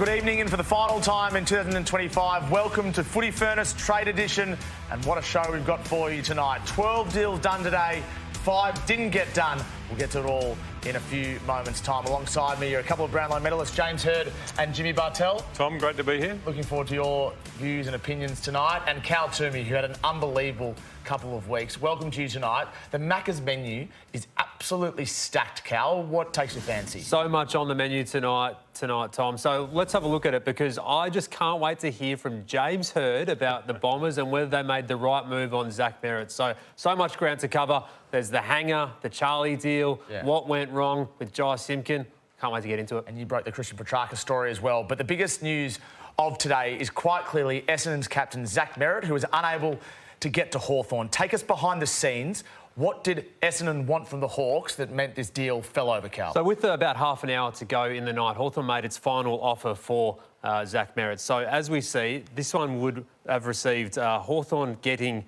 Good evening, and for the final time in 2025, welcome to Footy Furnace Trade Edition, and what a show we've got for you tonight. 12 deals done today, 5 didn't get done. We'll get to it all in a few moments' time. Alongside me are a couple of Brownlow medalists, James Hird and Jimmy Bartel. Tom, great to be here. Looking forward to your views and opinions tonight. And Cal Twomey, who had an unbelievable couple of weeks. Welcome to you tonight. The Macca's menu is absolutely stacked, Cal. What takes your fancy? So much on the menu tonight, Tom. So let's have a look at it, because I just can't wait to hear from James Hird about the Bombers and whether they made the right move on Zach Merritt. So much ground to cover. There's the hanger, the Charlie deal, what went wrong with Jai Simpkin. Can't wait to get into it. And you broke the Christian Petrarca story as well. But the biggest news of today is quite clearly Essendon's captain, Zach Merritt, who was unable to get to Hawthorn. Take us behind the scenes. What did Essendon want from the Hawks that meant this deal fell over, Cal? So with about half an hour to go in the night, Hawthorn made its final offer for Zach Merritt. So as we see, this one would have received Hawthorn getting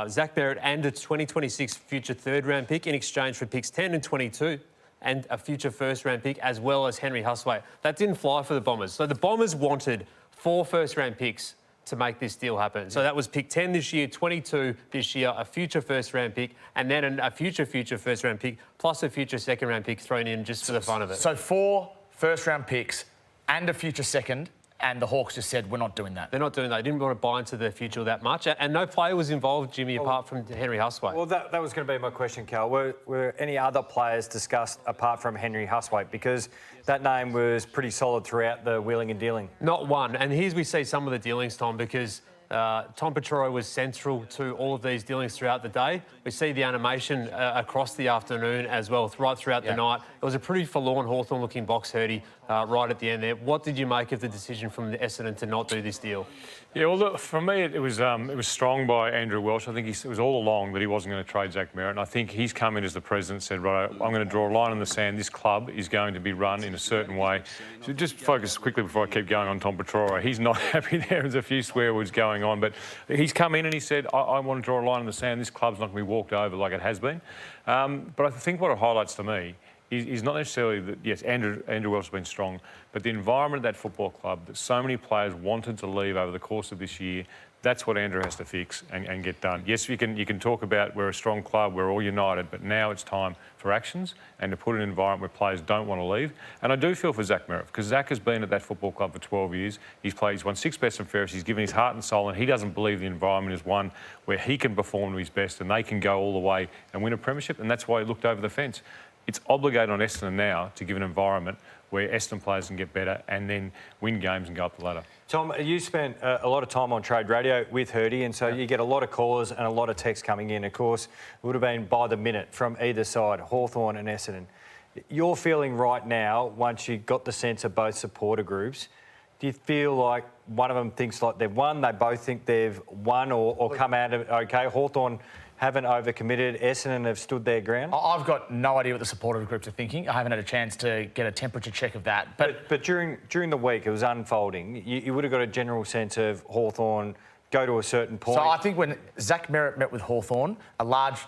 Zach Merritt and a 2026 future third-round pick in exchange for picks 10 and 22 and a future first-round pick, as well as Henry Hustwaite. That didn't fly for the Bombers. So the Bombers wanted 4 first-round picks to make this deal happen. So that was pick 10 this year, 22 this year, a future first-round pick, and then a future first-round pick, plus a future second-round pick thrown in just for the fun of it. So 4 first-round picks and a future second, and the Hawks just said, we're not doing that. They're not doing that. They didn't want to buy into the future that much. And no player was involved, Jimmy, apart from Henry Hustwaite. Well, that was going to be my question, Cal. Were any other players discussed apart from Henry Hustwaite? Because that name was pretty solid throughout the wheeling and dealing. Not one. And here's we see some of the dealings, Tom, because Tom Petro was central to all of these dealings throughout the day. We see the animation across the afternoon as well, right throughout the night. It was a pretty forlorn Hawthorn-looking box, Hirdy, right at the end there. What did you make of the decision from the Essendon to not do this deal? Yeah, well, look, for me, it was strong by Andrew Welsh. I think it was all along that he wasn't going to trade Zach Merritt. And I think he's come in as the president and said, right, I'm going to draw a line in the sand. This club is going to be run in a certain way. So just focus quickly before I keep going on Tom Petro. He's not happy there. There's a few swear words going on. But he's come in and he said, I want to draw a line in the sand. This club's not going to be walked over like it has been. But I think what it highlights to me is not necessarily that, yes, Andrew Welsh has been strong, but the environment of that football club, that so many players wanted to leave over the course of this year, that's what Andrew has to fix and get done. Yes, you can talk about we're a strong club, we're all united, but now it's time for actions and to put an environment where players don't want to leave. And I do feel for Zach Merritt, because Zach has been at that football club for 12 years. He's won 6 best and fairest. He's given his heart and soul, and he doesn't believe the environment is one where he can perform to his best and they can go all the way and win a premiership, and that's why he looked over the fence. It's obligated on Essendon now to give an environment where Essendon players can get better and then win games and go up the ladder. Tom, you spent a lot of time on trade radio with Hirdy, and so you get a lot of callers and a lot of texts coming in. Of course, it would have been by the minute from either side, Hawthorn and Essendon. Your feeling right now, once you got the sense of both supporter groups, do you feel like one of them thinks like they've won, they both think they've won or come out of it okay? Hawthorn haven't overcommitted, Essendon have stood their ground? I've got no idea what the supporter groups are thinking. I haven't had a chance to get a temperature check of that. But during the week, it was unfolding. You would have got a general sense of Hawthorn go to a certain point. So I think when Zach Merritt met with Hawthorn, a large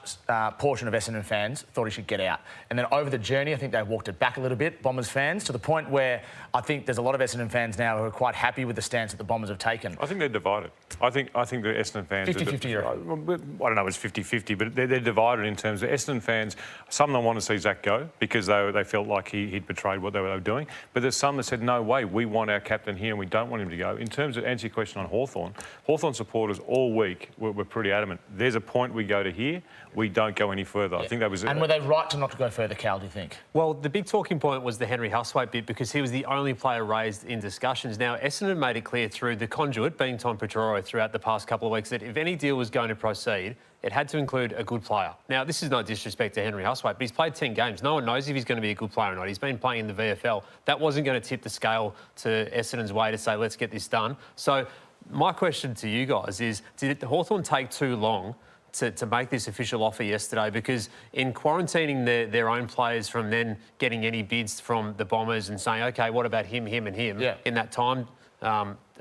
portion of Essendon fans thought he should get out. And then over the journey, I think they walked it back a little bit, Bombers fans, to the point where I think there's a lot of Essendon fans now who are quite happy with the stance that the Bombers have taken. I think they're divided. I think the Essendon fans... 50-50, I don't know if it's 50-50, but they're divided in terms of Essendon fans. Some of them want to see Zach go because they felt like he'd betrayed what they were doing. But there's some that said, no way, we want our captain here and we don't want him to go. In terms of answer your question on Hawthorn supporters all week were pretty adamant. There's a point we go to here, we don't go any further. I think that was it. And were they right to not go further, Cal, do you think? Well, the big talking point was the Henry Hustwaite bit, because he was the only player raised in discussions. Now, Essendon made it clear through the conduit, being Tom Petro, throughout the past couple of weeks, that if any deal was going to proceed, it had to include a good player. Now, this is no disrespect to Henry Hustwaite, but he's played 10 games. No one knows if he's going to be a good player or not. He's been playing in the VFL. That wasn't going to tip the scale to Essendon's way to say, let's get this done. So my question to you guys is, did Hawthorn take too long to make this official offer yesterday? Because in quarantining their own players from then getting any bids from the Bombers and saying, OK, what about him, him and him, in that time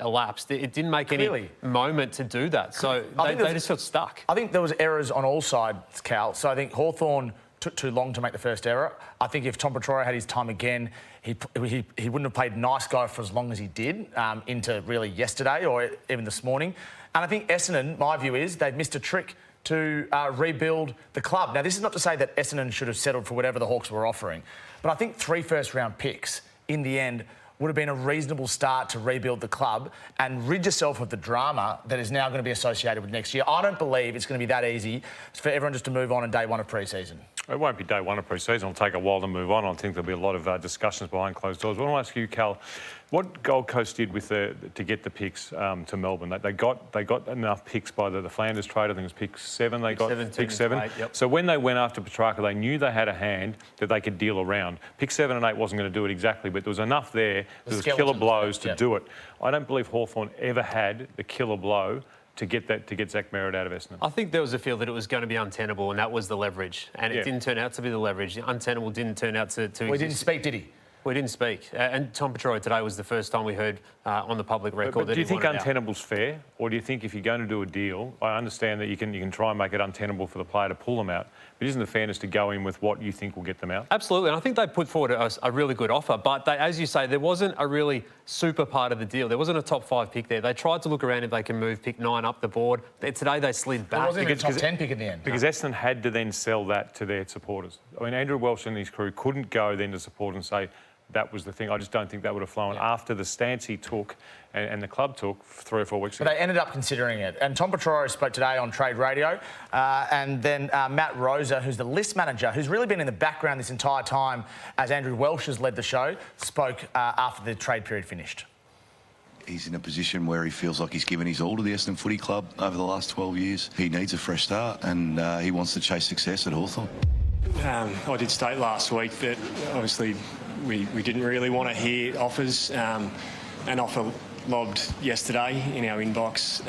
elapsed, it didn't make any moment to do that. So they just got stuck. I think there was errors on all sides, Cal. So I think Hawthorn took too long to make the first error. I think if Tom Petro had his time again, he wouldn't have played nice guy for as long as he did into really yesterday or even this morning. And I think Essendon, my view is, they've missed a trick to rebuild the club. Now, this is not to say that Essendon should have settled for whatever the Hawks were offering, but I think 3 first-round picks in the end would have been a reasonable start to rebuild the club and rid yourself of the drama that is now going to be associated with next year. I don't believe it's going to be that easy for everyone just to move on day one of pre-season. It won't be day one of pre-season. It'll take a while to move on. I think there'll be a lot of discussions behind closed doors. I want to ask you, Cal, what Gold Coast did with to get the picks to Melbourne. They got enough picks by the Flanders trade. I think it was pick 7. They got pick 7. 8, yep. So when they went after Petrarca, they knew they had a hand that they could deal around. Pick 7 and 8 wasn't going to do it exactly, but there was enough there. There was killer blows to do it. I don't believe Hawthorn ever had the killer blow to get Zach Merritt out of Essendon. I think there was a feel that it was going to be untenable, and that was the leverage. And it didn't turn out to be the leverage. The untenable didn't turn out to exist. We didn't speak, did he? We didn't speak. And Tom Petro today was the first time we heard on the public record that do you think wanted untenable's fair? Or do you think if you're going to do a deal, I understand that you can try and make it untenable for the player to pull them out, but isn't the fairness to go in with what you think will get them out? Absolutely, and I think they put forward a really good offer, but as you say, there wasn't a really super part of the deal. There wasn't a top 5 pick there. They tried to look around if they can move pick 9 up the board. Today they slid back. It wasn't even a top 10 pick in the end. Because Essendon had to then sell that to their supporters. I mean, Andrew Welsh and his crew couldn't go then to support and say, that was the thing. I just don't think that would have flown after the stance he took and the club took 3 or 4 weeks ago. But they ended up considering it. And Tom Petro spoke today on Trade Radio. And then Matt Rosa, who's the list manager, who's really been in the background this entire time as Andrew Welsh has led the show, spoke after the trade period finished. He's in a position where he feels like he's given his all to the Essendon Footy Club over the last 12 years. He needs a fresh start and he wants to chase success at Hawthorn. I did state last week that obviously we didn't really want to hear offers. An offer lobbed yesterday in our inbox.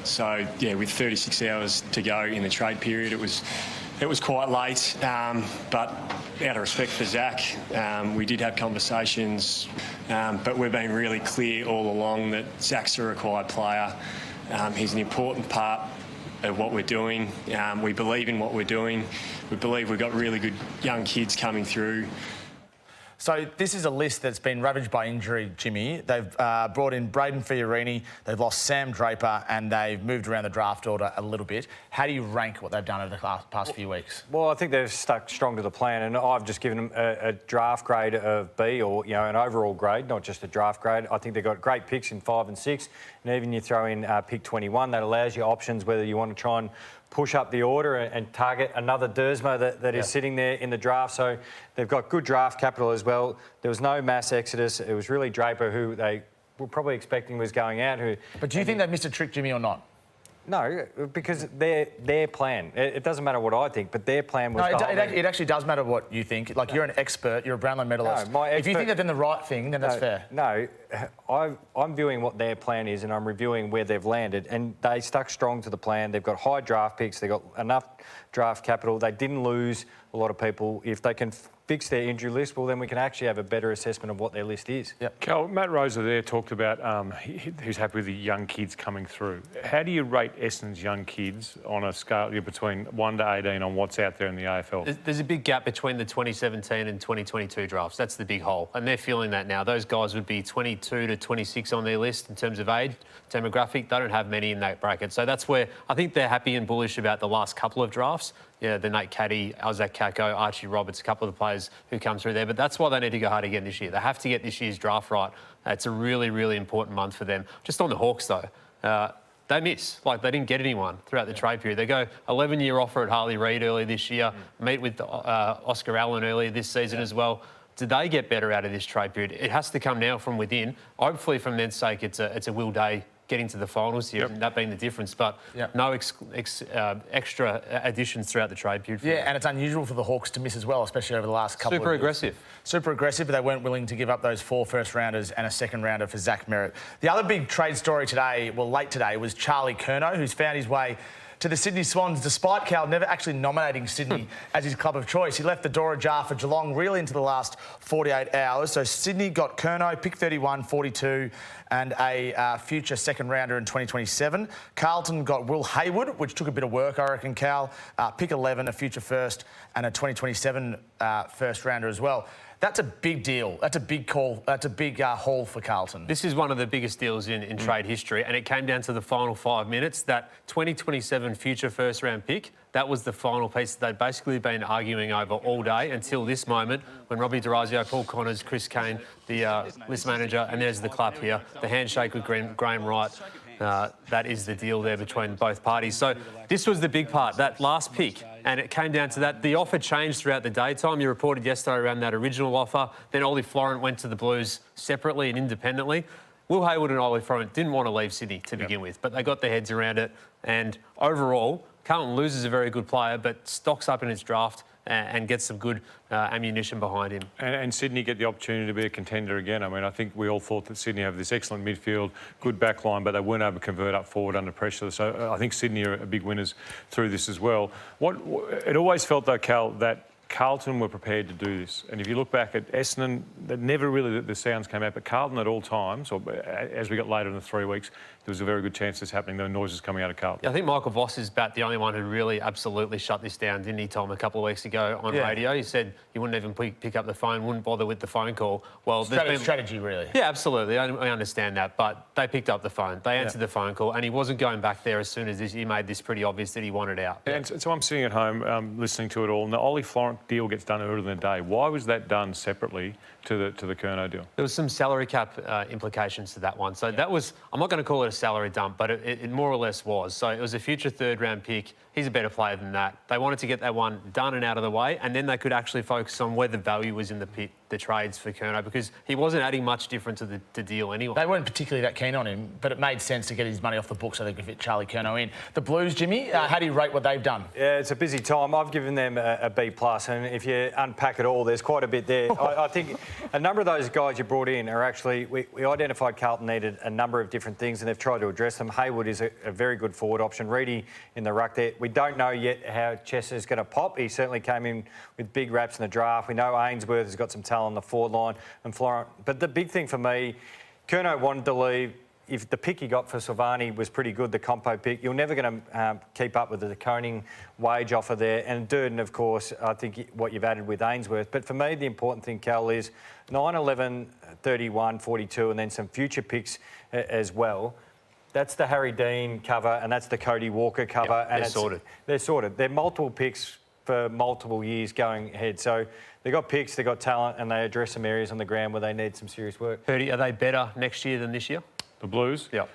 So, yeah, with 36 hours to go in the trade period, it was quite late. But out of respect for Zach, we did have conversations. But we've been really clear all along that Zach's a required player. He's an important part of what we're doing. We believe in what we're doing. We believe we've got really good young kids coming through. So this is a list that's been ravaged by injury, Jimmy. They've brought in Braden Fiorini, they've lost Sam Draper, and they've moved around the draft order a little bit. How do you rank what they've done over the past few weeks? Well, I think they've stuck strong to the plan, and I've just given them a draft grade of B, or an overall grade, not just a draft grade. I think they've got great picks in 5 and 6, and even you throw in pick 21, that allows you options whether you want to try and push up the order and target another Dersma that is sitting there in the draft. So they've got good draft capital as well. There was no mass exodus. It was really Draper, who they were probably expecting was going out. But do you think they missed a trick, Jimmy, or not? No, because their plan. It doesn't matter what I think, but their plan was. No, it actually does matter what you think. Like, you're an expert. You're a Brownlow medalist. No, if you think they've done the right thing, then that's fair. No, I'm viewing what their plan is, and I'm reviewing where they've landed. And they stuck strong to the plan. They've got high draft picks. They've got enough draft capital. They didn't lose a lot of people. If they can fix their injury list, well, then we can actually have a better assessment of what their list is. Yep. Cal, Matt Rosa there talked about who's happy with the young kids coming through. How do you rate Essendon's young kids on a scale between 1 to 18 on what's out there in the AFL? There's a big gap between the 2017 and 2022 drafts. That's the big hole, and they're feeling that now. Those guys would be 22 to 26 on their list in terms of age, demographic. They don't have many in that bracket. So that's where I think they're happy and bullish about the last couple of drafts. Yeah, the Nate Caddy, Isaac Kako, Archie Roberts, a couple of the players who come through there. But that's why they need to go hard again this year. They have to get this year's draft right. It's a really, really important month for them. Just on the Hawks, though, they miss. Like, they didn't get anyone throughout the trade period. They go 11-year offer at Harley Reid earlier this year, meet with Oscar Allen earlier this season as well. Do they get better out of this trade period? It has to come now from within. Hopefully, from their sake, it's a Will Day getting to the finals here, and that being the difference. But no extra additions throughout the trade period. And it's unusual for the Hawks to miss as well, especially over the last couple of years. Super aggressive, but they weren't willing to give up those 4 first-rounders and a second-rounder for Zach Merritt. The other big trade story today, well, late today, was Charlie Curnow, who's found his way to the Sydney Swans, despite Cal never actually nominating Sydney as his club of choice. He left the door ajar for Geelong really into the last 48 hours. So Sydney got Curnow, pick 31, 42, and a future second rounder in 2027. Carlton got Will Hayward, which took a bit of work, I reckon, Cal. Pick 11, a future first, and a 2027 first rounder as well. That's a big deal. That's a big call. That's a big haul for Carlton. This is one of the biggest deals in trade history, and it came down to the final 5 minutes. That 2027 future first-round pick, that was the final piece that they'd basically been arguing over all day until this moment when Robbie D'Orazio, Paul Connors, Chris Kane, the list manager, and there's the clap here, the handshake with Graham Wright. That is the deal there between both parties. So this was the big part, that last pick, and it came down to that. The offer changed throughout the daytime. You reported yesterday around that original offer. Then Ollie Florent went to the Blues separately and independently. Will Hayward and Ollie Florent didn't want to leave Sydney to begin with, but they got their heads around it. And overall, Carlton loses a very good player, but stocks up in its draft and gets some good ammunition behind him. And Sydney get the opportunity to be a contender again. I mean, I think we all thought that Sydney have this excellent midfield, good back line, but they weren't able to convert up forward under pressure. So I think Sydney are big winners through this as well. It always felt, though, Cal, that Carlton were prepared to do this. And if you look back at Essendon, that never really the sounds came out, but Carlton at all times, or as we got later in the 3 weeks, there was a very good chance this happening. There were noises coming out of Carlton. Yeah, I think Michael Voss is about the only one who really absolutely shut this down, didn't he, Tom, a couple of weeks ago on radio? He said he wouldn't even pick up the phone, wouldn't bother with the phone call. Well, strategy, really. Yeah, absolutely. I understand that, but they picked up the phone. They answered the phone call, and he wasn't going back there as soon as he made this pretty obvious that he wanted out. And so I'm sitting at home listening to it all, and the Ollie Florent deal gets done earlier in the day. Why was that done separately to the Curnow deal? There was some salary cap implications to that one. So that was, I'm not going to call it a salary dump, but it more or less was. So it was a future third-round pick. He's a better player than that. They wanted to get that one done and out of the way, and then they could actually focus on where the value was in the trades for Curnow, because he wasn't adding much different to the deal anyway. They weren't particularly that keen on him, but it made sense to get his money off the books so they could fit Charlie Curnow in. The Blues, Jimmy, how do you rate what they've done? Yeah, it's a busy time. I've given them a B+, and if you unpack it all, there's quite a bit there. I think a number of those guys you brought in are actually... We identified Carlton needed a number of different things, and they've tried to address them. Hayward is a very good forward option. Reedy in the ruck there. We don't know yet how Chester's going to pop. He certainly came in with big raps in the draft. We know Ainsworth has got some talent on the forward line and Florent. But the big thing for me, Curnow wanted to leave. If the pick he got for Silvani was pretty good, the compo pick, you're never going to keep up with the Koning wage offer there. And Durden, of course, I think what you've added with Ainsworth. But for me, the important thing, Cal, is 9, 11, 31, 42, and then some future picks as well. That's the Harry Dean cover, and that's the Cody Walker cover. Yep, and they're sorted. They're sorted. They're multiple picks for multiple years going ahead. So they've got picks, they've got talent, and they address some areas on the ground where they need some serious work. Purdy, are they better next year than this year? The Blues? Yeah.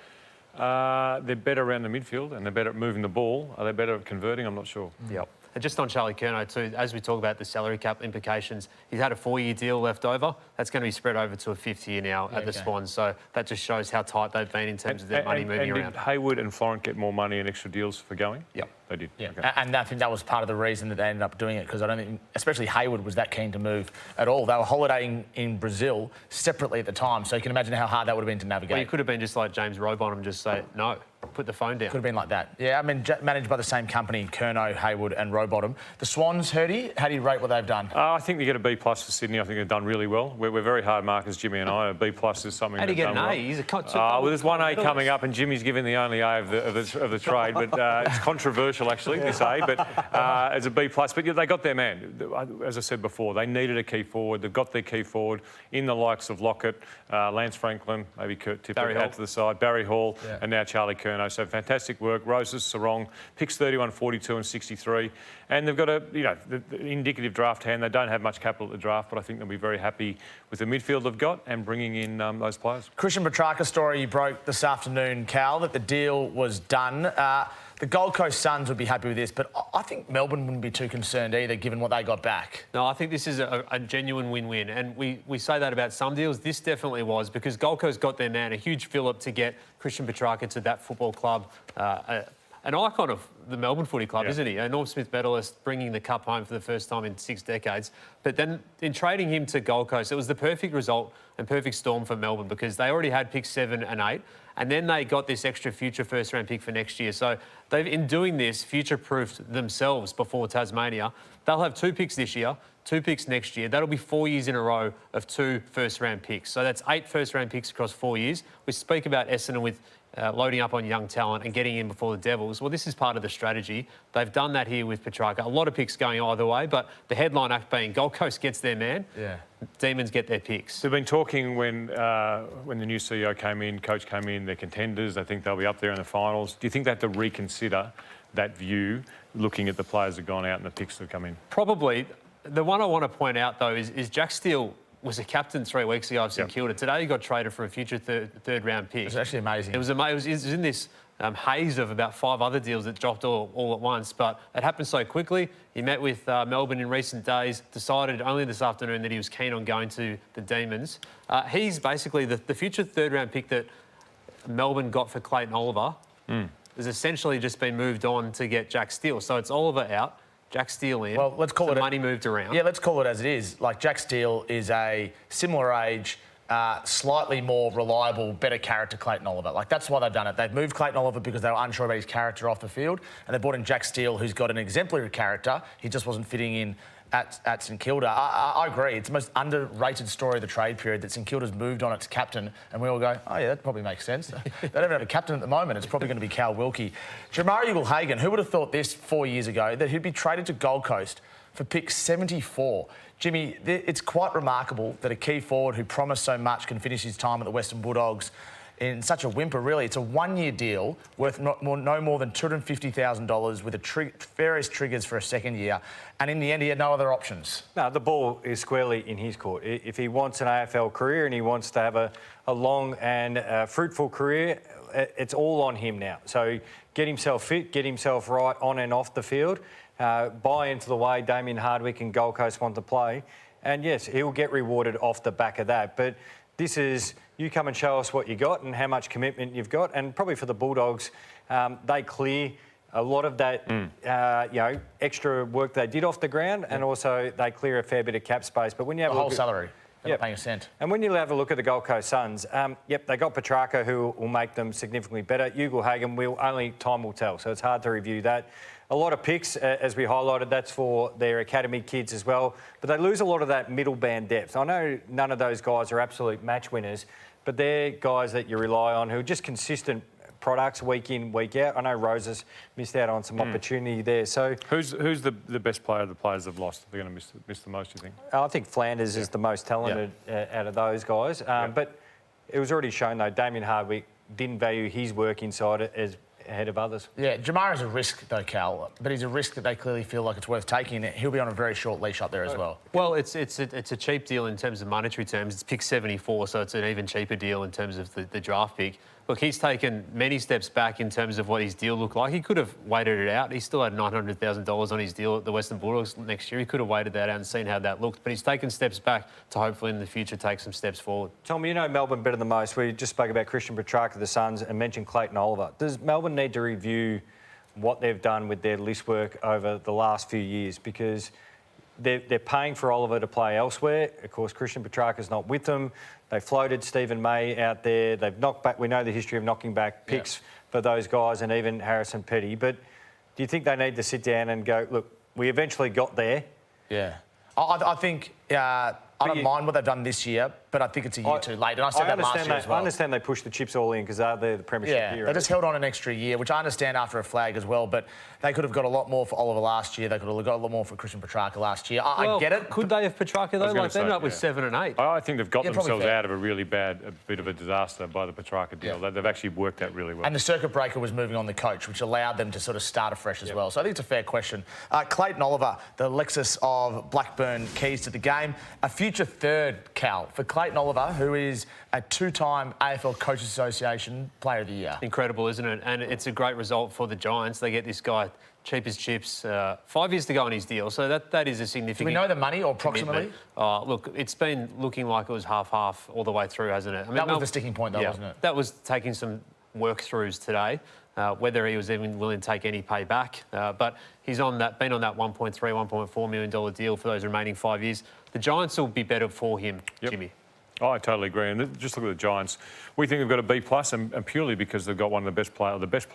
They're better around the midfield, and they're better at moving the ball. Are they better at converting? I'm not sure. Yep. And just on Charlie Curnow too, as we talk about the salary cap implications, he's had a 4-year deal left over. That's going to be spread over to a 5th year now at the Swans. So that just shows how tight they've been in terms of their money moving around. Did Hayward and Florent get more money and extra deals for going? Yep. They did. Yeah, okay. and I think that was part of the reason that they ended up doing it, because I don't think, especially Hayward, was that keen to move at all. They were holidaying in Brazil separately at the time, so you can imagine how hard that would have been to navigate. Well, you could have been just like James Rowbottom and just say, no, put the phone down. Could have been like that. Yeah, I mean, managed by the same company, Curnow, Hayward and Rowbottom. The Swans, Hurdy, how do you rate what they've done? I think they get a B+ for Sydney. I think they've done really well. We're very hard markers, Jimmy and I. A B+ is something. How do you get an A? Well. He's a well, there's one A coming up, and Jimmy's giving the only A of the trade. But it's controversial, actually, this A. But as a B+, but yeah, they got their man. As I said before, they needed a key forward. They've got their key forward in the likes of Lockett, Lance Franklin, maybe Kurt Tippett out to the side, Barry Hall, and now Charlie Curnow. So fantastic work. Roses, Sarong, picks 31, 42 and 63. And they've got the indicative draft hand. They don't have much capital at the draft, but I think they'll be very happy with the midfield they've got and bringing in those players. Christian Petrarca's story you broke this afternoon, Cal, that the deal was done. The Gold Coast Suns would be happy with this, but I think Melbourne wouldn't be too concerned either, given what they got back. No, I think this is a genuine win-win. And we say that about some deals. This definitely was, because Gold Coast got their man, a huge fill-up to get Christian Petrarca to that football club. A an icon of the Melbourne Footy Club, isn't he? A Norm Smith medalist, bringing the cup home for the first time in 6 decades. But then in trading him to Gold Coast, it was the perfect result and perfect storm for Melbourne because they already had picks 7 and 8. And then they got this extra future first-round pick for next year. So they've, in doing this, future-proofed themselves before Tasmania. They'll have 2 picks this year, 2 picks next year. That'll be 4 years in a row of 2 first-round picks. So that's 8 first-round picks across 4 years. We speak about Essendon with loading up on young talent and getting in before the Devils. Well, this is part of the strategy. They've done that here with Petrarca. A lot of picks going either way, but the headline act being Gold Coast gets their man, Demons get their picks. They've been talking when the new CEO came in, coach came in, they're contenders. They think they'll be up there in the finals. Do you think they have to reconsider that view, looking at the players that have gone out and the picks that have come in? Probably. The one I want to point out, though, is Jack Steele was a captain 3 weeks ago of St Kilda. Today he got traded for a future third round pick. It's actually amazing. It was in this haze of about 5 other deals that dropped all at once, but it happened so quickly. He met with Melbourne in recent days, decided only this afternoon that he was keen on going to the Demons. He's basically the future third round pick that Melbourne got for Clayton Oliver has essentially just been moved on to get Jack Steele. So it's Oliver out, Jack Steele in. Well, let's call it money moved around. Yeah, let's call it as it is. Like, Jack Steele is a similar age, slightly more reliable, better character Clayton Oliver. Like, that's why they've done it. They've moved Clayton Oliver because they were unsure about his character off the field, and they brought in Jack Steele, who's got an exemplary character. He just wasn't fitting in at St Kilda. I agree. It's the most underrated story of the trade period that St Kilda's moved on its captain, and we all go, oh, yeah, that probably makes sense. They don't even have a captain at the moment. It's probably going to be Cal Wilkie. Jamari Ugle-Hagan, who would have thought this 4 years ago, that he'd be traded to Gold Coast for pick 74? Jimmy, it's quite remarkable that a key forward who promised so much can finish his time at the Western Bulldogs in such a whimper, really. It's a 1-year deal worth no more than $250,000 with various triggers for a second year. And in the end, he had no other options. No, the ball is squarely in his court. If he wants an AFL career and he wants to have a long and fruitful career, it's all on him now. So get himself fit, get himself right on and off the field, buy into the way Damien Hardwick and Gold Coast want to play. And yes, he'll get rewarded off the back of that. But this is, you come and show us what you got and how much commitment you've got. And probably for the Bulldogs, they clear a lot of that, extra work they did off the ground, and also they clear a fair bit of cap space. But when you have the whole salary, they're not paying a cent. And when you have a look at the Gold Coast Suns, they got Petrarca, who will make them significantly better. Ugle-Hagan, time will tell, so it's hard to review that. A lot of picks, as we highlighted, that's for their academy kids as well. But they lose a lot of that middle band depth. I know none of those guys are absolute match winners, but they're guys that you rely on who are just consistent products week in, week out. I know Rosa's missed out on some opportunity there. So who's the best player of the players they've lost? They're going to miss the most, you think? I think Flanders is the most talented out of those guys. But it was already shown, though, Damien Hardwick didn't value his work inside it as ahead of others. Yeah, Jamari's a risk, though, Cal, but he's a risk that they clearly feel like it's worth taking. He'll be on a very short leash up there as well. Well, it's a cheap deal in terms of monetary terms. It's pick 74, so it's an even cheaper deal in terms of the draft pick. Look, he's taken many steps back in terms of what his deal looked like. He could have waited it out. He still had $900,000 on his deal at the Western Bulldogs next year. He could have waited that out and seen how that looked. But he's taken steps back to hopefully in the future take some steps forward. Tom, you know Melbourne better than most. We just spoke about Christian Petrarca, the Suns, and mentioned Clayton Oliver. Does Melbourne need to review what they've done with their list work over the last few years? Because they're paying for Oliver to play elsewhere. Of course, Christian Petrarca's not with them. They floated Stephen May out there. They've knocked back. We know the history of knocking back picks for those guys, and even Harrison Petty. But do you think they need to sit down and go, look, we eventually got there? Yeah. I think I don't mind what they've done this year, but I think it's a year too late. And I said that last year as well. I understand they pushed the chips all in because they're the premiership hero. They just held on an extra year, which I understand after a flag as well, but they could have got a lot more for Oliver last year. They could have got a lot more for Christian Petrarca last year. I get it. Could they have Petrarca, though? Like, they ended up with 7 and 8. I think they've got themselves out of a really bad, a bit of a disaster by the Petrarca deal. They've actually worked that really well. And the circuit breaker was moving on the coach, which allowed them to sort of start afresh as well. So I think it's a fair question. Clayton Oliver, the Lexus of Blackburn, keys to the game. A future third, Cal, for Clayton Oliver, who is a 2-time AFL Coaches Association Player of the Year. Incredible, isn't it? And it's a great result for the Giants. They get this guy cheap as chips. 5 years to go on his deal, so that is a significant. Do we know the money or approximately? Look, it's been looking like it was half-half all the way through, hasn't it? I mean, that was the sticking point, though, wasn't it? That was taking some work-throughs today, whether he was even willing to take any pay back. But he's been on that $1.3, $1.4 million deal for those remaining 5 years. The Giants will be better for him, Jimmy. Oh, I totally agree. And just look at the Giants. We think they've got a B+, and purely because they've got one of the best player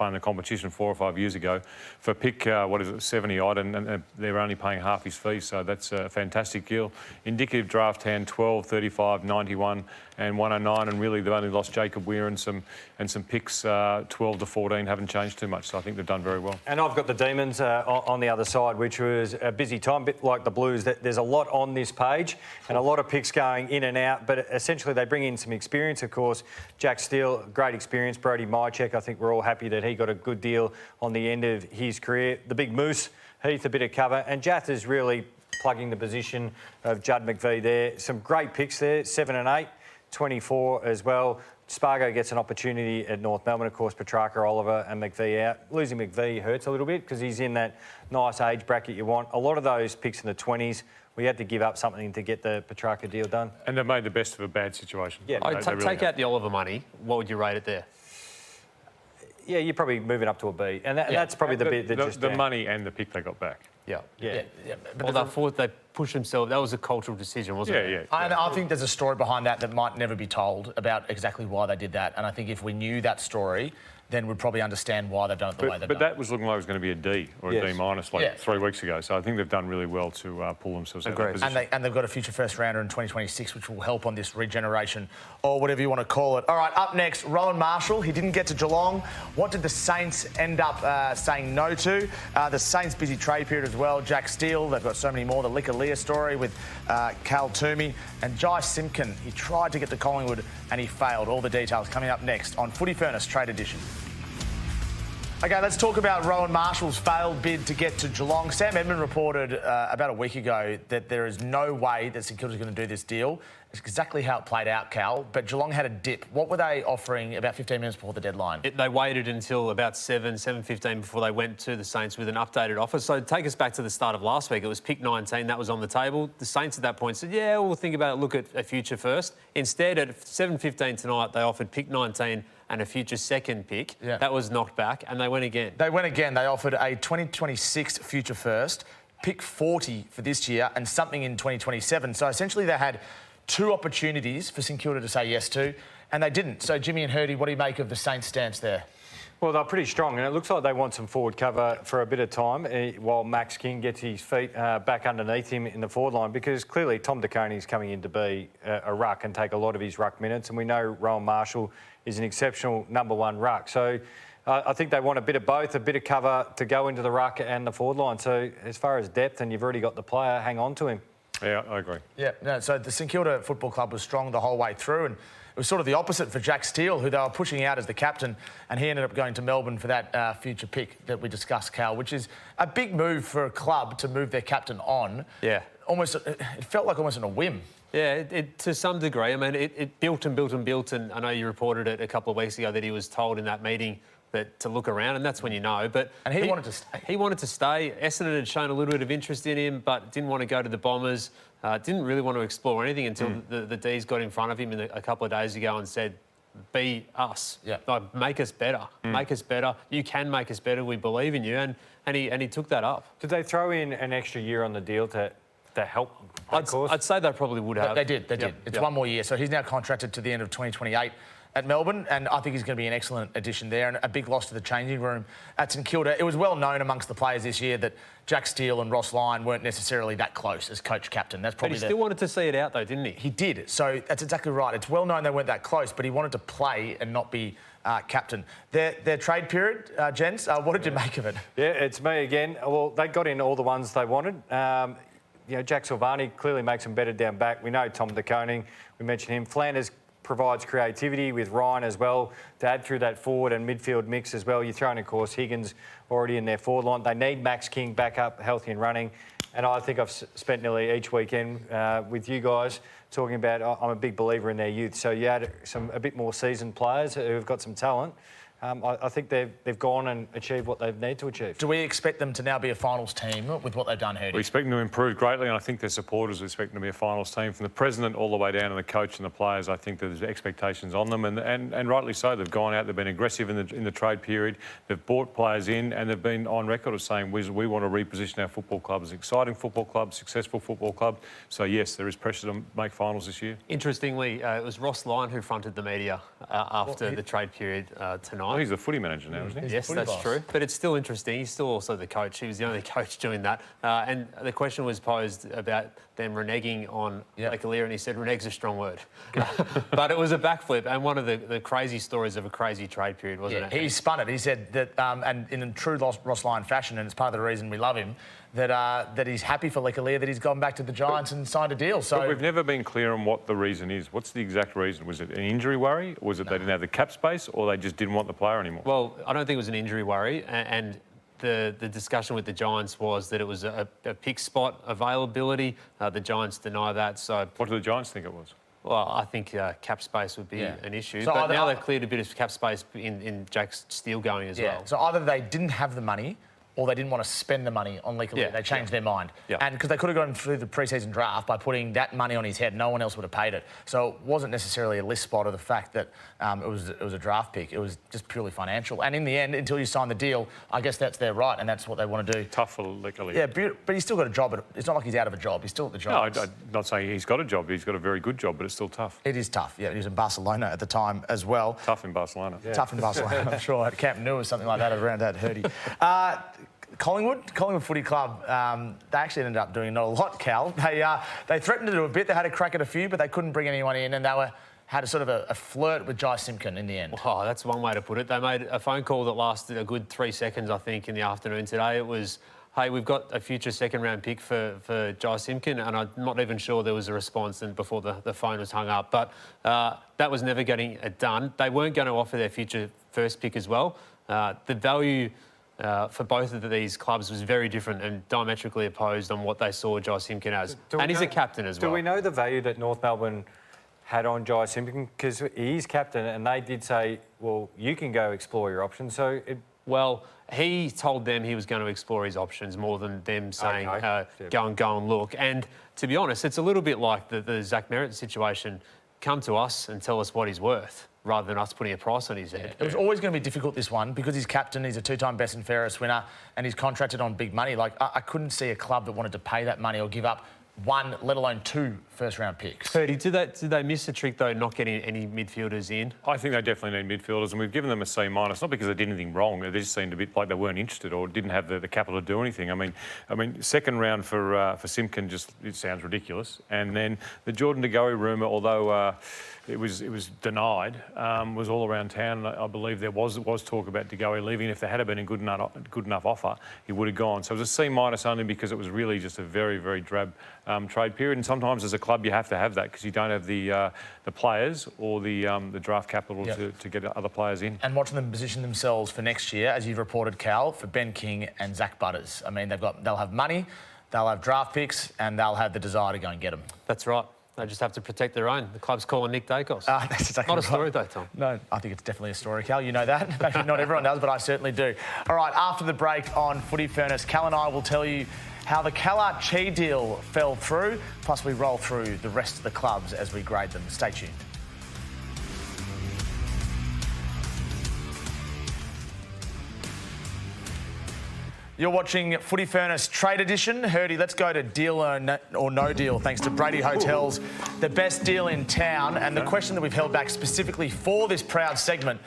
in the competition 4 or 5 years ago for pick, 70 odd, and they're only paying half his fee. So that's a fantastic deal. Indicative draft hand 12, 35, 91, and 109. And really, they've only lost Jacob Weir and some picks 12 to 14 haven't changed too much. So I think they've done very well. And I've got the Demons on the other side, which was a busy time, a bit like the Blues. There's a lot on this page and a lot of picks going in and out, but essentially they bring in some experience. Of course, Jack Steele, great experience. Brody Mychek, I think we're all happy that he got a good deal on the end of his career. The big Moose, Heath, a bit of cover. And Jath is really plugging the position of Judd McVie there. Some great picks there, 7 and 8, 24 as well. Spargo gets an opportunity at North Melbourne. Of course, Petrarca, Oliver and McVie out. Losing McVie hurts a little bit because he's in that nice age bracket you want. A lot of those picks in the 20s, we had to give up something to get the Petrarca deal done. And they've made the best of a bad situation. Yeah, Take out the Oliver money. What would you rate it there? Yeah, you're probably moving up to a B. And that's probably the bit that just... The money and the pick they got back. Yeah. But they pushed themselves. That was a cultural decision, wasn't it? Yeah. I think there's a story behind that might never be told about exactly why they did that. And I think if we knew that story, then we'd probably understand why they've done it the way they've done. But that was looking like it was going to be a D or a D- 3 weeks ago. So I think they've done really well to pull themselves out of that position. And they've got a future first rounder in 2026, which will help on this regeneration or whatever you want to call it. All right, up next, Rowan Marshall. He didn't get to Geelong. What did the Saints end up saying no to? The Saints' busy trade period as well. Jack Steele, they've got so many more. The Licker story with Cal Twomey and Jai Simpkin. He tried to get to Collingwood and he failed. All the details coming up next on Footy Furnace Trade Edition. OK, let's talk about Rowan Marshall's failed bid to get to Geelong. Sam Edmund reported about a week ago that there is no way that St Kilda's going to do this deal. It's exactly how it played out, Cal, but Geelong had a dip. What were they offering about 15 minutes before the deadline? They waited until about 7:15 before they went to the Saints with an updated offer. So take us back to the start of last week. It was pick 19, that was on the table. The Saints at that point said, yeah, we'll think about it, look at a future first. Instead, at 7:15 tonight, they offered pick 19 and a future second pick. Yeah. That was knocked back, and they went again. They went again. They offered a 2026 future first, pick 40 for this year, and something in 2027. So essentially they had 2 opportunities for St Kilda to say yes to, and they didn't. So, Jimmy and Hurdy, what do you make of the Saints' stance there? Well, they're pretty strong, and it looks like they want some forward cover for a bit of time while Max King gets his feet back underneath him in the forward line, because clearly Tom DeConey is coming in to be a ruck and take a lot of his ruck minutes, and we know Rowan Marshall is an exceptional #1 ruck. So I think they want a bit of both, a bit of cover to go into the ruck and the forward line. So as far as depth, and you've already got the player, hang on to him. Yeah, I agree. Yeah, no, so the St Kilda Football Club was strong the whole way through, and it was sort of the opposite for Jack Steele, who they were pushing out as the captain, and he ended up going to Melbourne for that future pick that we discussed, Cal, which is a big move for a club to move their captain on. Yeah. It felt like almost on a whim. Yeah, to some degree. I mean, it built and built and built, and I know you reported it a couple of weeks ago that he was told in that meeting that to look around, and that's when you know. But he wanted to stay. He wanted to stay. Essendon had shown a little bit of interest in him, but didn't want to go to the Bombers. Didn't really want to explore anything until the D's got in front of him a couple of days ago and said, be us. Yeah. Like, make us better. Make us better. You can make us better. We believe in you. And he took that up. Did they throw in an extra year on the deal to help? I'd say they probably would have. They did. It's 1 more year. So he's now contracted to the end of 2028 at Melbourne, and I think he's going to be an excellent addition there and a big loss to the changing room at St Kilda. It was well known amongst the players this year that Jack Steele and Ross Lyon weren't necessarily that close as coach-captain. That's probably. But he still wanted to see it out, though, didn't he? He did. So that's exactly right. It's well known they weren't that close, but he wanted to play and not be captain. Their trade period, gents, what did you make of it? Yeah, it's me again. Well, they got in all the ones they wanted. Jack Silvani clearly makes them better down back. We know Tom DeConing, we mentioned him. Flanders provides creativity with Ryan as well to add through that forward and midfield mix as well. You throw in, of course, Higgins already in their forward line. They need Max King back up, healthy and running. And I think I've spent nearly each weekend with you guys talking about I'm a big believer in their youth. So you add a bit more seasoned players who've got some talent. I think they've gone and achieved what they need to achieve. Do we expect them to now be a finals team with what they've done, Herdy? We expect them to improve greatly, and I think their supporters expect them to be a finals team. From the president all the way down to the coach and the players, I think there's expectations on them, and rightly so. They've gone out, they've been aggressive in the trade period. They've bought players in, and they've been on record as saying we want to reposition our football club as an exciting football club, successful football club. So yes, there is pressure to make finals this year. Interestingly, it was Ross Lyon who fronted the media after the trade period tonight. Well, he's the footy manager now, isn't he? Yes, that's true. But it's still interesting. He's still also the coach. He was the only coach doing that. And the question was posed about them reneging on Lecalia, and he said reneg's a strong word. But it was a backflip and one of the crazy stories of a crazy trade period, wasn't it? He spun it. He said that, and in true Ross Lyon fashion, and it's part of the reason we love him, that he's happy for Lecalia that he's gone back to the Giants and signed a deal. So but we've never been clear on what the reason is. What's the exact reason? Was it an injury worry? Was it they didn't have the cap space, or they just didn't want the player anymore? Well, I don't think it was an injury worry, and the discussion with the Giants was that it was a pick spot availability. The Giants deny that. So what do the Giants think it was? Well, I think cap space would be an issue. So but now they've cleared a bit of cap space in Jack Steele going as well. So either they didn't have the money or they didn't want to spend the money on Lecalia. Yeah, they changed their mind. Yeah. And because they could have gone through the pre-season draft by putting that money on his head, no one else would have paid it. So it wasn't necessarily a list spot of the fact that it was a draft pick. It was just purely financial. And in the end, until you sign the deal, I guess that's their right and that's what they want to do. Tough for Lecalia. Yeah, but he's still got a job. It's not like he's out of a job. He's still at the job. No, I'm not saying he's got a job. He's got a very good job, but it's still tough. It is tough. Yeah, he was in Barcelona at the time as well. Tough in Barcelona. Yeah. Tough in Barcelona, I'm sure. At Camp Nou or something like that around that Herdy. Collingwood Footy Club, they actually ended up doing not a lot, Cal. They threatened to do a bit. They had a crack at a few, but they couldn't bring anyone in, and they had a sort of a flirt with Jai Simpkin in the end. Oh, that's one way to put it. They made a phone call that lasted a good 3 seconds, I think, in the afternoon today. It was, hey, we've got a future second-round pick for Jai Simpkin, and I'm not even sure there was a response before the phone was hung up. But that was never getting it done. They weren't going to offer their future first pick as well. The value for both of these clubs was very different and diametrically opposed on what they saw Jai Simpkin as. And he's a captain as well. Do we know the value that North Melbourne had on Jai Simpkin? Because he is captain, and they did say, well, you can go explore your options. So well, he told them he was going to explore his options more than them saying, go and look. And to be honest, it's a little bit like the Zach Merritt situation. Come to us and tell us what he's worth, rather than us putting a price on his head. It was always going to be difficult, this one, because he's captain, he's a two-time best and fairest winner, and he's contracted on big money. Like, I couldn't see a club that wanted to pay that money or give up one, let alone 2 first-round picks. Ferdy, did they miss a trick, though, not getting any midfielders in? I think they definitely need midfielders, and we've given them a C-, not because they did anything wrong. They just seemed a bit like they weren't interested or didn't have the capital to do anything. I mean, second round for Simpkin it sounds ridiculous. And then the Jordan De Goey rumour, although it was denied, was all around town. I believe there was talk about De Goey leaving. If there had been a good enough offer, he would have gone. So it was a C- only because it was really just a very, very drab trade period. And sometimes as a club you have to have that because you don't have the players or the draft capital to get other players in. And watching them position themselves for next year, as you've reported, Cal, for Ben King and Zach Butters. I mean, they'll have money, they'll have draft picks, and they'll have the desire to go and get them. That's right. They just have to protect their own. The club's calling Nick Dacos. That's exactly not a story, though, Tom. No, I think it's definitely a story, Cal. You know that. Maybe not everyone does, but I certainly do. All right, after the break on Footy Furnace, Cal and I will tell you how the Cal-Chi deal fell through, plus we roll through the rest of the clubs as we grade them. Stay tuned. You're watching Footy Furnace Trade Edition. Herdy, let's go to deal or no deal, thanks to Brady Hotels, the best deal in town. And the question that we've held back specifically for this proud segment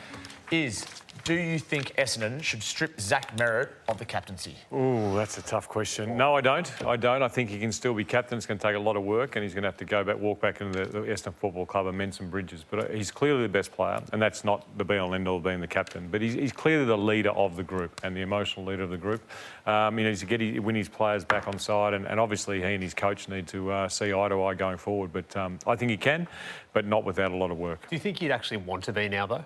is, do you think Essendon should strip Zach Merritt of the captaincy? Ooh, that's a tough question. No, I don't. I think he can still be captain. It's going to take a lot of work and he's going to have to walk back into the Essendon Football Club and mend some bridges. But he's clearly the best player, and that's not the be-all and end-all of being the captain. But he's clearly the leader of the group and the emotional leader of the group. He's to win his players back on side, and obviously he and his coach need to see eye to eye going forward. But I think he can, but not without a lot of work. Do you think he'd actually want to be now, though?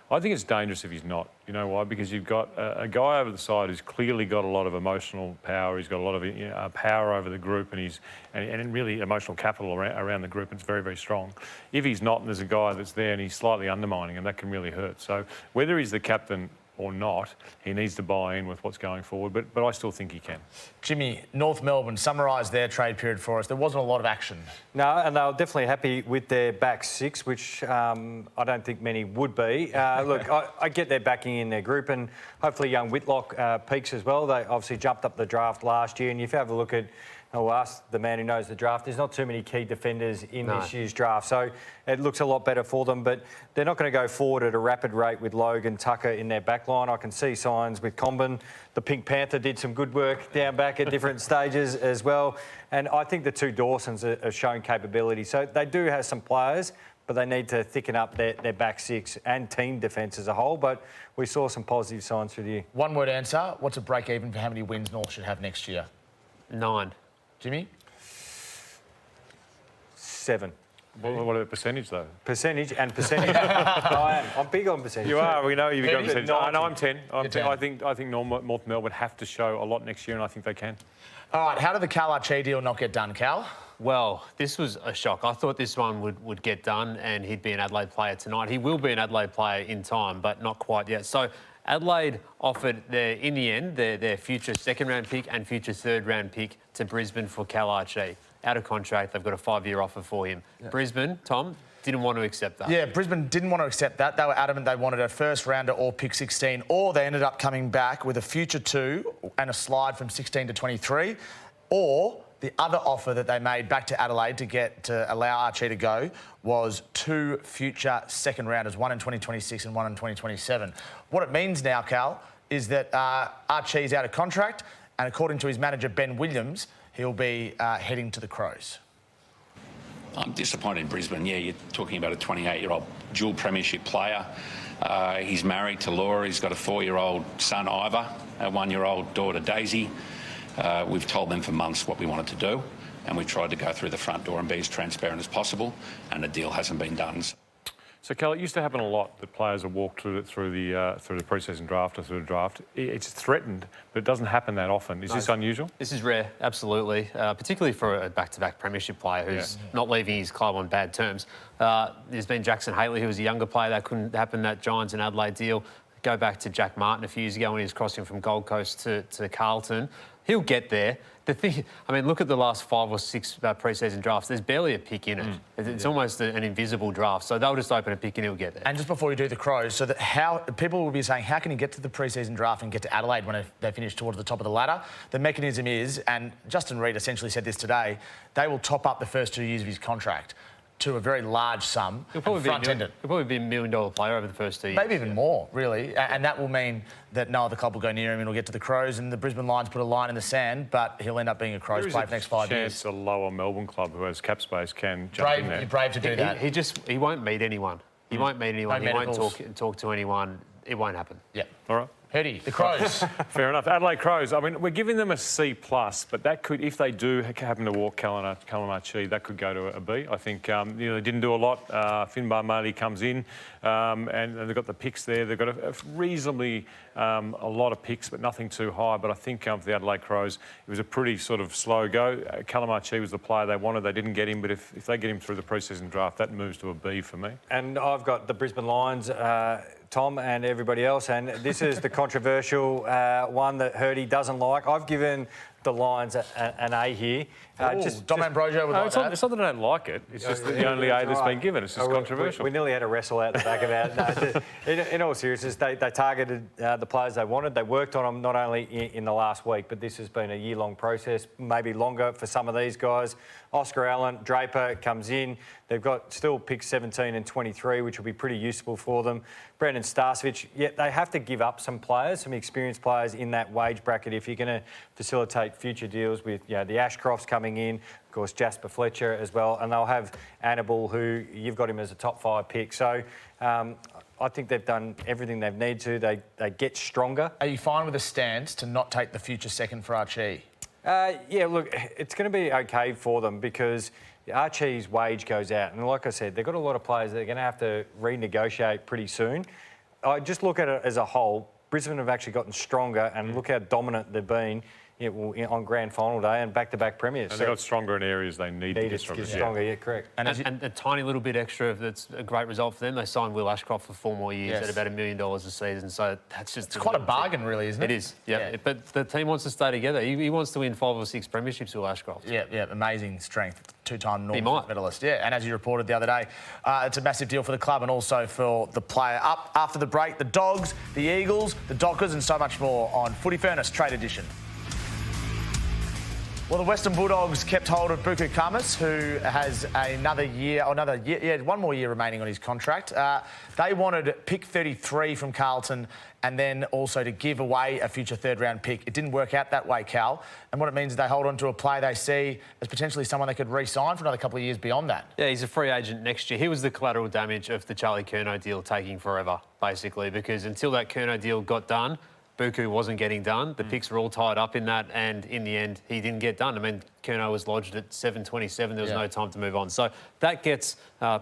I think it's dangerous if he's not. You know why? Because you've got a guy over the side who's clearly got a lot of emotional power. He's got a lot of power over the group, and really emotional capital around the group. It's very, very strong. If he's not, and there's a guy that's there and he's slightly undermining him, that can really hurt. So whether he's the captain or not, he needs to buy in with what's going forward, but I still think he can. Jimmy, North Melbourne, summarise their trade period for us. There wasn't a lot of action. No, and they were definitely happy with their back six, which I don't think many would be. Look, I get their backing in their group, and hopefully young Whitlock peaks as well. They obviously jumped up the draft last year, and if you have a look at, I'll ask the man who knows the draft, there's not too many key defenders in this year's draft, so it looks a lot better for them, but they're not going to go forward at a rapid rate with Logan Tucker in their back line. I can see signs with Comben. The Pink Panther did some good work down back at different stages as well, and I think the two Dawsons are showing capability, so they do have some players, but they need to thicken up their back six and team defence as a whole, but we saw some positive signs through the year. One word answer, what's a break even for how many wins North should have next year? 9. Jimmy? 7. What about percentage, though? Percentage and percentage. I'm big on percentage. You are. We know you've got percentage. No, I'm 10. I'm 10. 10. I think North Melbourne have to show a lot next year, and I think they can. All right, how did the Cal Archie deal not get done, Cal? Well, this was a shock. I thought this one would get done and he'd be an Adelaide player tonight. He will be an Adelaide player in time, but not quite yet. So Adelaide offered, in the end, their future second-round pick and future third-round pick to Brisbane for Cal Archie. Out of contract, they've got a 5-year offer for him. Yeah. Brisbane, Tom, didn't want to accept that. Yeah, Brisbane didn't want to accept that. They were adamant they wanted a first-rounder or pick 16, or they ended up coming back with a future 2 and a slide from 16 to 23, or the other offer that they made back to Adelaide to allow Archie to go was 2 future second rounders, one in 2026 and one in 2027. What it means now, Cal, is that Archie's out of contract, and according to his manager, Ben Williams, he'll be heading to the Crows. I'm disappointed in Brisbane. Yeah, you're talking about a 28-year-old dual premiership player. He's married to Laura. He's got a 4-year-old son, Ivor, a 1-year-old daughter, Daisy. We've told them for months what we wanted to do, and we've tried to go through the front door and be as transparent as possible, and the deal hasn't been done. So, Cal, it used to happen a lot that players are walked through the pre-season draft or through the draft. It's threatened, but it doesn't happen that often. Is this unusual? This is rare, absolutely, particularly for a back-to-back premiership player who's not leaving his club on bad terms. There's been Jackson Haley, who was a younger player. That couldn't happen, that Giants and Adelaide deal. Go back to Jack Martin a few years ago when he was crossing from Gold Coast to Carlton. He'll get there. The thing, I mean, look at the last 5 or 6 pre-season drafts. There's barely a pick in it. It's almost an invisible draft. So they'll just open a pick and he'll get there. And just before you do the Crows, so that how people will be saying, how can he get to the pre-season draft and get to Adelaide when they finish towards the top of the ladder? The mechanism is, and Justin Reid essentially said this today, they will top up the first 2 years of his contract to a very large sum. He'll probably be a $1 million player over the first 2 years. Maybe even more, really. And that will mean that no other club will go near him and he'll get to the Crows, and the Brisbane Lions put a line in the sand, but he'll end up being a Crows player for the next 5 years. A lower Melbourne club who has cap space can jump in there. You're brave to do that. He won't meet anyone. He won't meet anyone. He won't talk to anyone. It won't happen. Yeah. All right. Hurdy, the Crows. Fair enough. Adelaide Crows, I mean, we're giving them a C+, but that could, if they do happen to walk Callum Archie, that could go to a B. I think, they didn't do a lot. Finbar Marley comes in and they've got the picks there. They've got a reasonably a lot of picks, but nothing too high. But I think for the Adelaide Crows, it was a pretty sort of slow go. Callum Archie was the player they wanted. They didn't get him, but if they get him through the pre-season draft, that moves to a B for me. And I've got the Brisbane Lions, Tom and everybody else, and this is the controversial one that Hurdy doesn't like. I've given the Lions an A here. Dom Ambrosio would like that. It's not that I don't like it. It's just the only A that's been given. It's just controversial. We nearly had a wrestle out the back of that. No, in all seriousness, they targeted the players they wanted. They worked on them not only in the last week, but this has been a year-long process, maybe longer for some of these guys. Oscar Allen, Draper comes in. They've got still picks 17 and 23, which will be pretty useful for them. Brendan Starcevich, they have to give up some players, some experienced players in that wage bracket if you're going to facilitate future deals with the Ashcrofts coming in, of course Jasper Fletcher as well, and they'll have Annabelle, who you've got him as a top 5 pick. So I think they've done everything they've needed to. They get stronger. Are you fine with a stance to not take the future second for Archie? Yeah, look, it's going to be okay for them because Archie's wage goes out. And like I said, they've got a lot of players that are going to have to renegotiate pretty soon. I just look at it as a whole. Brisbane have actually gotten stronger, and look how dominant they've been on grand final day and back-to-back premiers. And they got stronger in areas they need to get stronger. Yeah, correct. And a tiny little bit extra, that's a great result for them. They signed Will Ashcroft for 4 more years at about $1 million a season. So that's just... It's quite a bargain, really, isn't it? It is, yeah. But the team wants to stay together. He wants to win 5 or 6 premierships, Will Ashcroft. Yeah, amazing strength. 2-time Norm medalist. Yeah, and as you reported the other day, it's a massive deal for the club and also for the player. Up after the break, the Dogs, the Eagles, the Dockers and so much more on Footy Furnace Trade Edition. Well, the Western Bulldogs kept hold of Buku Kamas, who has one more year remaining on his contract. They wanted pick 33 from Carlton and then also to give away a future third-round pick. It didn't work out that way, Cal. And what it means is they hold on to a player they see as potentially someone they could re-sign for another couple of years beyond that. Yeah, he's a free agent next year. He was the collateral damage of the Charlie Curnow deal taking forever, basically, because until that Curnow deal got done, Buku wasn't getting done. The picks were all tied up in that, and in the end, he didn't get done. I mean, Curnow was lodged at 7:27. There was no time to move on. So that gets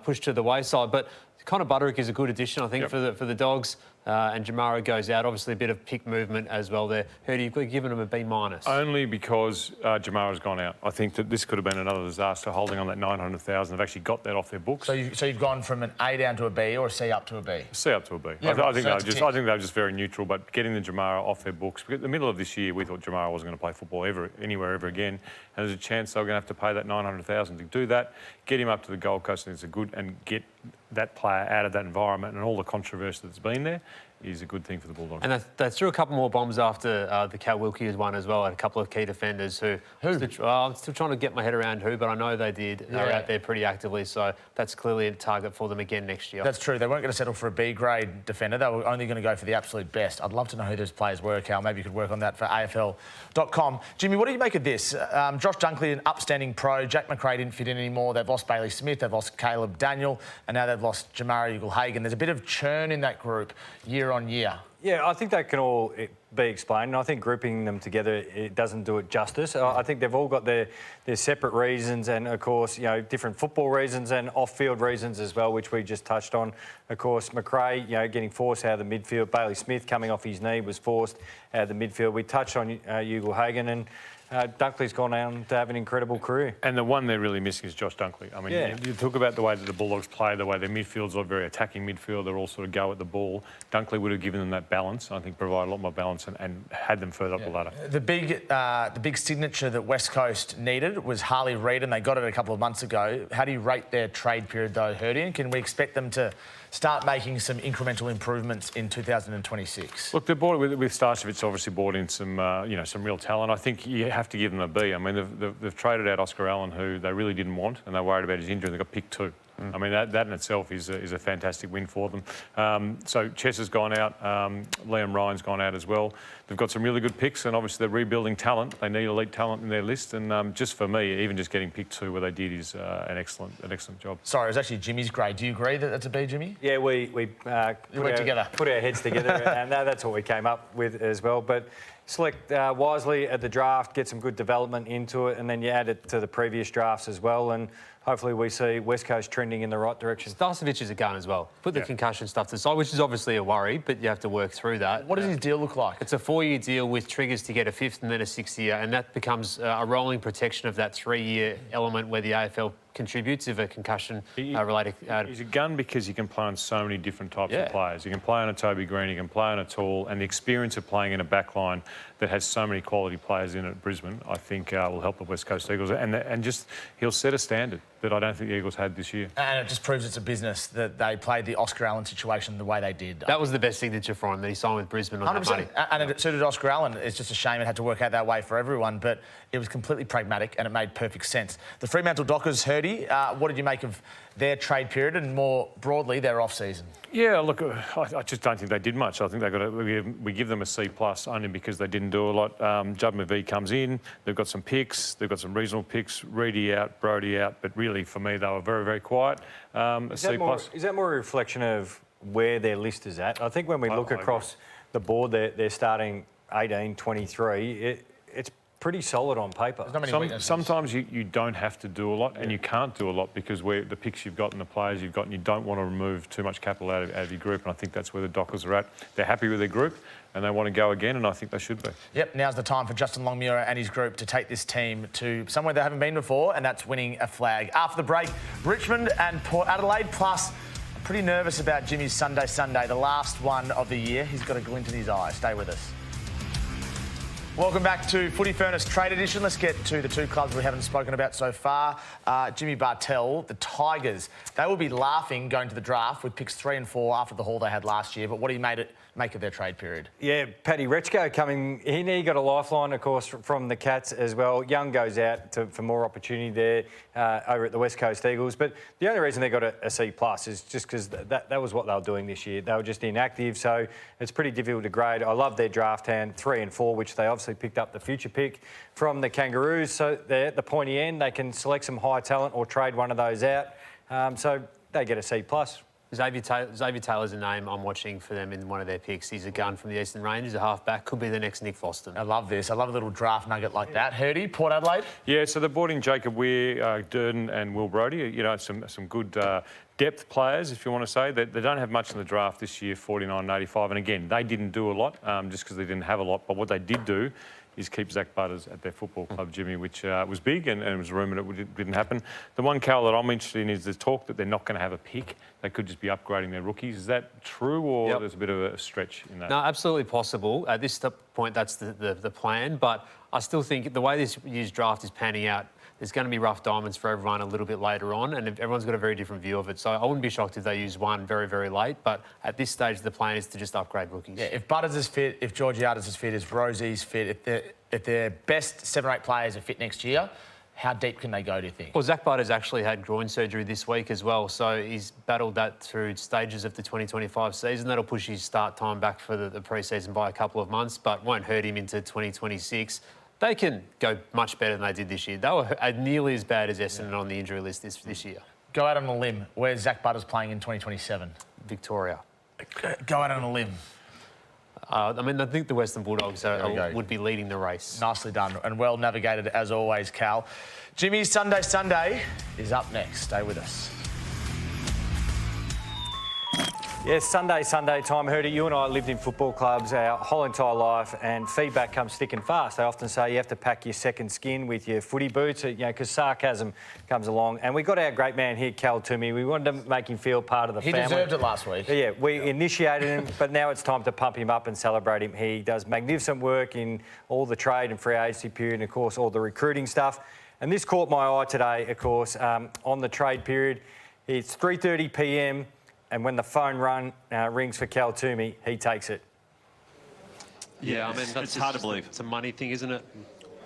pushed to the wayside. But Connor Butterick is a good addition, I think, for the Dogs. And Jamara goes out. Obviously, a bit of pick movement as well there. Heard you've given him a B-. Only because Jamara's gone out. I think that this could have been another disaster holding on that 900,000. They've actually got that off their books. So you've gone from an A down to a B or a C up to a B? C up to a B. Yeah, I think they were just very neutral, but getting the Jamara off their books. Because in the middle of this year, we thought Jamara wasn't going to play football anywhere ever again. And there's a chance they were going to have to pay that 900,000 to do that, get him up to the Gold Coast, and it's and get that player out of that environment and all the controversy that's been there is a good thing for the Bulldogs. And they threw a couple more bombs after the Cal Wilkes one as well, and a couple of key defenders who? I'm still trying to get my head around who, but I know they did. They're out there pretty actively, so that's clearly a target for them again next year. That's true. They weren't going to settle for a B-grade defender. They were only going to go for the absolute best. I'd love to know who those players were, Cal. Maybe you could work on that for AFL.com. Jimmy, what do you make of this? Josh Dunkley, an upstanding pro. Jack McRae didn't fit in anymore. They've lost Bailey Smith. They've lost Caleb Daniel. And now they've lost Jamara Ugle-Hagan. There's a bit of churn in that group year on year. Yeah, I think that can all be explained. And I think grouping them together, it doesn't do it justice. I think they've all got their separate reasons and, of course, different football reasons and off-field reasons as well, which we just touched on. Of course, McRae, getting forced out of the midfield. Bailey Smith coming off his knee was forced out of the midfield. We touched on Ugle-Hagan and Dunkley's gone on to have an incredible career. And the one they're really missing is Josh Dunkley. I mean, you talk about the way that the Bulldogs play, the way their midfield's are very attacking midfield, they're all sort of go at the ball. Dunkley would have given them that balance, I think provide a lot more balance and had them further up the ladder. The big signature that West Coast needed was Harley Reid, and they got it a couple of months ago. How do you rate their trade period, though, Herdian? Can we expect them to start making some incremental improvements in 2026? Look, they bought with Starcevic, obviously brought in some some real talent. I think you have to give them a B. I mean, they've traded out Oscar Allen, who they really didn't want, and they worried about his injury, and they got picked 2. I mean, that in itself is a fantastic win for them. So Chess has gone out, Liam Ryan's gone out as well. They've got some really good picks, and obviously they're rebuilding talent. They need elite talent in their list, and just for me, even just getting picked 2 where they did is an excellent job. Sorry, it was actually Jimmy's grade. Do you agree that that's a B, Jimmy? Yeah, we put our heads together, and that's what we came up with as well. But select wisely at the draft, get some good development into it, and then you add it to the previous drafts as well, and hopefully we see West Coast trending in the right direction. Starcevic is a gun as well. Put the concussion stuff to the side, which is obviously a worry, but you have to work through that. What does his deal look like? It's a 4-year deal with triggers to get a 5th and then a 6th year, and that becomes a rolling protection of that 3-year element where the AFL contributes if a concussion related. He's a gun because you can play on so many different types of players. You can play on a Toby Green, you can play on a Tall, and the experience of playing in a backline that has so many quality players in it at Brisbane, I think will help the West Coast Eagles. And just he'll set a standard that I don't think the Eagles had this year. And it just proves it's a business that they played the Oscar Allen situation the way they did. That was the best signature for him, that he signed with Brisbane on 100%. That money. And it suited Oscar Allen. It's just a shame it had to work out that way for everyone, but it was completely pragmatic and it made perfect sense. The Fremantle Dockers, Herdy, what did you make of their trade period and more broadly their off-season? Yeah, look, I just don't think they did much. I think we give them a C+ only because they didn't do a lot. Judd McVie comes in, they've got some picks, they've got some reasonable picks, Reedy out, Brodie out, but really for me they were very, very quiet. Is that more a reflection of where their list is at? I think when we look across the board, they're starting 18, 23. It's pretty solid on paper. There's not many weaknesses. Sometimes you don't have to do a lot, and you can't do a lot because the picks you've got and the players you've got, and you don't want to remove too much capital out of your group. And I think that's where the Dockers are at. They're happy with their group, and they want to go again, and I think they should be. Yep, now's the time for Justin Longmuir and his group to take this team to somewhere they haven't been before, and that's winning a flag. After the break, Richmond and Port Adelaide, plus I'm pretty nervous about Jimmy's Sunday, the last one of the year. He's got a glint in his eye. Stay with us. Welcome back to Footy Furnace Trade Edition. Let's get to the two clubs we haven't spoken about so far. Jimmy Bartel, the Tigers, they will be laughing going to the draft with picks 3 and 4 after the haul they had last year. But what do you make of their trade period? Yeah, Paddy Rechko coming in. He got a lifeline, of course, from the Cats as well. Young goes out for more opportunity there over at the West Coast Eagles. But the only reason they got a C+ is just because that was what they were doing this year. They were just inactive, so it's pretty difficult to grade. I love their draft hand, 3 and 4, which they obviously picked up the future pick from the Kangaroos. So they're at the pointy end. They can select some high talent or trade one of those out. So they get a C+. Xavier Taylor's a name I'm watching for them in one of their picks. He's a gun from the Eastern Range. He's a halfback. Could be the next Nick Foston. I love this. I love a little draft nugget like that. Hurdy, Port Adelaide? Yeah, so they brought in Jacob Weir, Durden and Will Brodie. You know, some good depth players, if you want to say. They don't have much in the draft this year, 49 and 85. And again, they didn't do a lot just because they didn't have a lot. But what they did do is keep Zach Butters at their football club, Jimmy, which was big and it was rumoured it didn't happen. The one, Cal, that I'm interested in is the talk that they're not going to have a pick. They could just be upgrading their rookies. Is that true, or there's a bit of a stretch in that? No, absolutely possible. At this point, that's the plan. But I still think the way this year's draft is panning out, there's going to be rough diamonds for everyone a little bit later on, and everyone's got a very different view of it. So I wouldn't be shocked if they use one very, very late. But at this stage, the plan is to just upgrade rookies. Yeah, if Butters is fit, if Georgiades is fit, if Rosie's fit, if their best 7 or 8 players are fit next year, how deep can they go, do you think? Well, Zach Butters actually had groin surgery this week as well, so he's battled that through stages of the 2025 season. That'll push his start time back for the pre-season by a couple of months, but won't hurt him into 2026. They can go much better than they did this year. They were nearly as bad as Essendon on the injury list this year. Go out on a limb. Where's Zach Butters playing in 2027? Victoria. Go out on a limb. I think the Western Bulldogs would be leading the race. Nicely done and well navigated as always, Cal. Jimmy's Sunday is up next. Stay with us. Yes, Sunday time. Hurdy, you and I lived in football clubs our whole entire life, and feedback comes thick and fast. They often say you have to pack your second skin with your footy boots, because sarcasm comes along. And we got our great man here, Cal Twomey. We wanted to make him feel part of the family. He deserved it last week. Yeah, we initiated him, but now it's time to pump him up and celebrate him. He does magnificent work in all the trade and free agency period, and of course all the recruiting stuff. And this caught my eye today, of course, on the trade period. It's 3:30 p.m. and when the phone rings for Cal Twomey, he takes it. Yeah, it's hard to believe. It's a money thing, isn't it?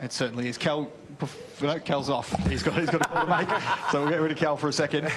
It certainly is. Cal's off. He's got a call to make. So we'll get rid of Cal for a second.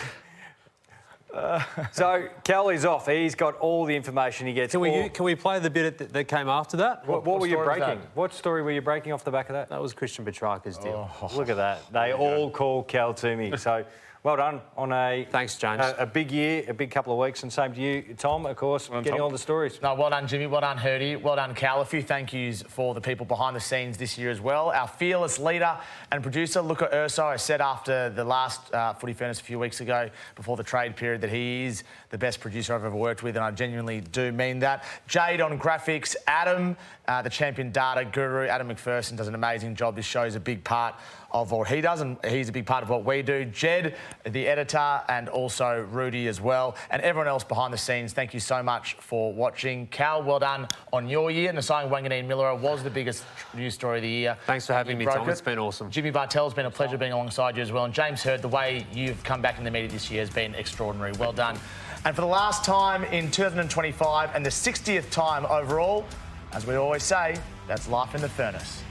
So Cal is off. He's got all the information he gets. Can we play the bit that came after that? What were you breaking? What story were you breaking off the back of that? That was Christian Petrarca's deal. Oh, look at that. They all call Cal Twomey. So well done on Thanks, James. A big year, a big couple of weeks, and same to you, Tom, of course, getting all the stories. No, well done, Jimmy. Well done, Hurdy. Well done, Cal. A few thank yous for the people behind the scenes this year as well. Our fearless leader and producer, Luca Urso, I said after the last Footy Furnace a few weeks ago, before the trade period, that he is the best producer I've ever worked with, and I genuinely do mean that. Jade on graphics, Adam, the champion data guru, Adam McPherson, does an amazing job. This show is a big part of what he does, and he's a big part of what we do. Jed, the editor, and also Rudy as well, and everyone else behind the scenes, thank you so much for watching. Cal, well done on your year. Nasai Wanganeen Miller was the biggest news story of the year. Thanks for having me, Tom. It's been awesome. Jimmy Bartel, it's been a pleasure being alongside you as well. And James Hurd, the way you've come back in the media this year has been extraordinary. Well done. And for the last time in 2025 and the 60th time overall, as we always say, that's life in the furnace.